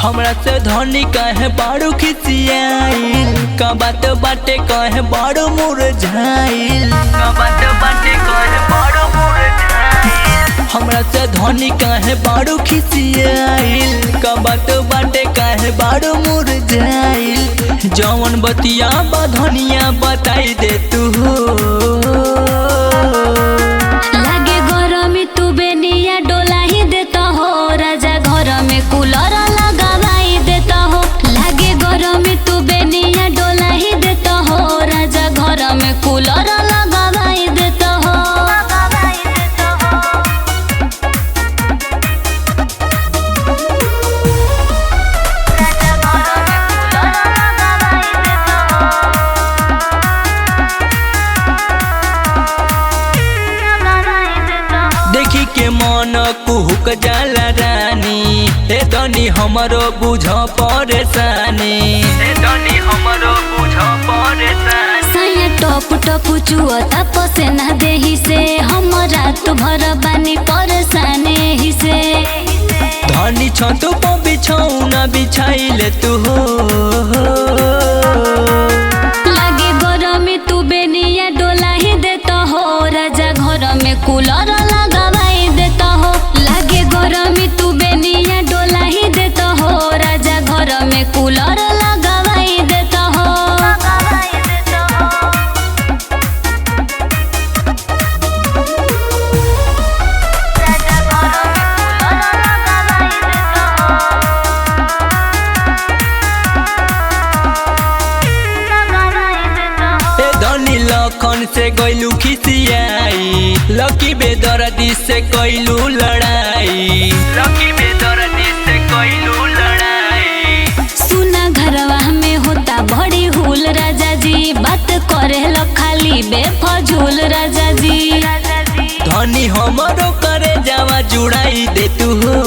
हमरा से धनी कहे बारू खिसियाइल, का बात बाटे कहे बारू मुरझाइल, का बात बाटे कहे बारू मुरझाइल। हमरा से धनी कहे बारू खिसियाइल, का बात बाटे कहे बारू मुरझाइल। जवन बतिया बा धनिया बताई दे तू हो। लागे गरमी तू बेनिया डोला ही देता हो, राजा घर में कूलर लगावाई देता हो। लागे गरमी तू बेनिया डोला ही देता हो, राजा घर में कूलर लगावाई देता हो। देखी के मन कुहुक जाला रानी, ए धनी हमरो बुझ परेशानी, ए धनी हमरो बुझ परेशानी। सैया टप टप चुअता पसेना देही से, हम रात भर बानी परेशानी ही से। धनी छतु पर बिछौना बिछाइले तू हो। लागे गरमी तू बेनिया डोला ही देता हो, राजा घर में कूलर लगावाई देता हो। लागे गरमी तू बेनिया डोला ही देता हो, राजा घर में कूलर लगावाई देता हो। ए धनी लखन से गइलू खिसियाई, लकी बेदर्दी से कइलू लड़ाई, लकी बेदर्दी से कइलू लड़ाई। सुना घरवा में होता बड़ी हुल राजा जी, बात करे लो खाली बेफजूल राजा जी। धनी हमरो करे जावा जुड़ाई दे तू हो।